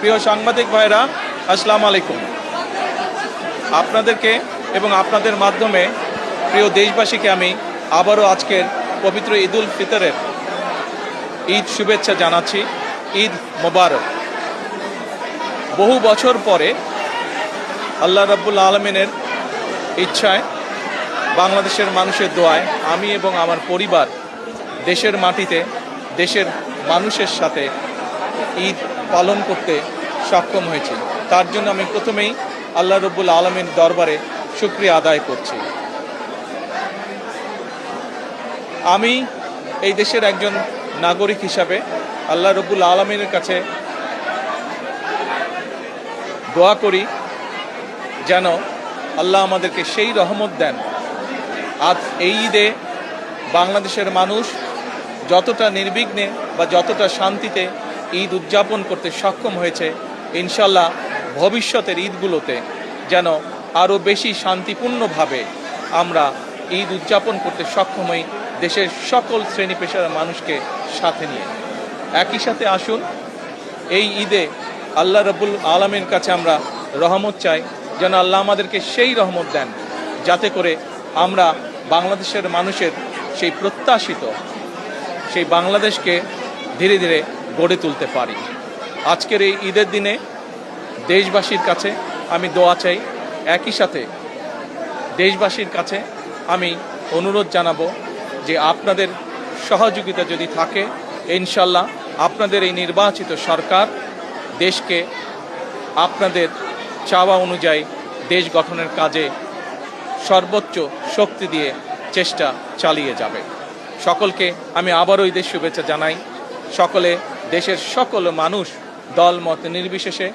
প্রিয় সাংবাদিক ভাইরা, আসসালামু আলাইকুম। আপনাদেরকে এবং আপনাদের মাধ্যমে প্রিয় দেশবাসীকে আমি আবারও আজকের পবিত্র ঈদুল ফিতরের ঈদ শুভেচ্ছা জানাচ্ছি। ঈদ মোবারক। বহু বছর পরে আল্লাহ রাব্বুল আলামিনের ইচ্ছায়, বাংলাদেশের মানুষের দোয়ায় আমি এবং আমার পরিবার দেশের মাটিতে দেশের মানুষের সাথে ঈদ পালন করতে সক্ষম হয়েছি। তার জন্য আমি প্রথমেই আল্লাহ রাব্বুল আলামিনের দরবারে শুকরিয়া আদায় করছি। আমি এই দেশের একজন নাগরিক হিসাবে আল্লাহ রাব্বুল আলামিনের কাছে দোয়া করি যেন আল্লাহ আমাদেরকে সেই রহমত দেন। আজ এই ঈদে বাংলাদেশের মানুষ যতটা নির্বিঘ্নে বা যতটা শান্তিতে ঈদ উদযাপন করতে সক্ষম হয়েছে, ইনশাল্লাহ ভবিষ্যতের ঈদগুলোতে যেন আরও বেশি শান্তিপূর্ণভাবে আমরা ঈদ উদযাপন করতে সক্ষম হই, দেশের সকল শ্রেণী পেশার মানুষকে সাথে নিয়ে। একই সাথে আসুন এই ঈদে আল্লাহ রাব্বুল আলামিনের কাছে আমরা রহমত চাই, যেন আল্লাহ আমাদেরকে সেই রহমত দেন যাতে করে আমরা বাংলাদেশের মানুষের সেই প্রত্যাশিত সেই বাংলাদেশকে ধীরে ধীরে গড়ে তুলতে পারি। আজকের এই ঈদের দিনে দেশবাসীর কাছে আমি দোয়া চাই। একই সাথে দেশবাসীর কাছে আমি অনুরোধ জানাবো যে আপনাদের সহযোগিতা যদি থাকে, ইনশাল্লাহ আপনাদের এই নির্বাচিত সরকার দেশকে আপনাদের চাওয়া অনুযায়ী দেশ গঠনের কাজে সর্বোচ্চ শক্তি দিয়ে চেষ্টা চালিয়ে যাবে। সকলকে আমি আবারও ঈদের শুভেচ্ছা জানাই। সকলে, দেশের সকল মানুষ, দল মত নির্বিশেষে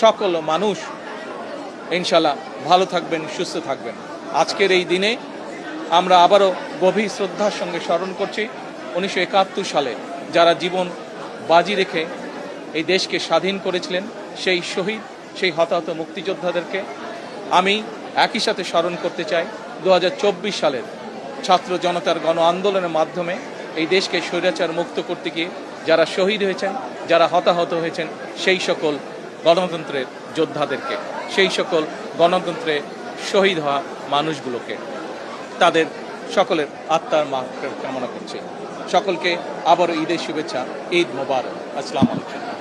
সকল মানুষ ইনশাল্লাহ ভালো থাকবেন, সুস্থ থাকবেন। আজকের এই দিনে আমরা আবারও গভীর শ্রদ্ধার সঙ্গে স্মরণ করছি 1971 সালে যারা জীবন বাজি রেখে এই দেশকে স্বাধীন করেছিলেন, সেই শহীদ, সেই হতাহত মুক্তিযোদ্ধাদেরকে আমি একই সাথে স্মরণ করতে চাই 2024 সালের ছাত্র জনতার গণ আন্দোলনের মাধ্যমে এই দেশকে স্বৈরাচার মুক্ত করতে গিয়ে যারা শহীদ হয়েছেন, যারা হতাহত হয়েছেন, সেই সকল গণতন্ত্রের যোদ্ধাদেরকে, সেই সকল গণতন্ত্রে শহীদ হওয়া মানুষগুলোকে, তাদের সকলের আত্মার মাগফিরাত কামনা করছি। সকলকে আবারও ঈদের শুভেচ্ছা। ঈদ মোবারক। আসসালামু আলাইকুম।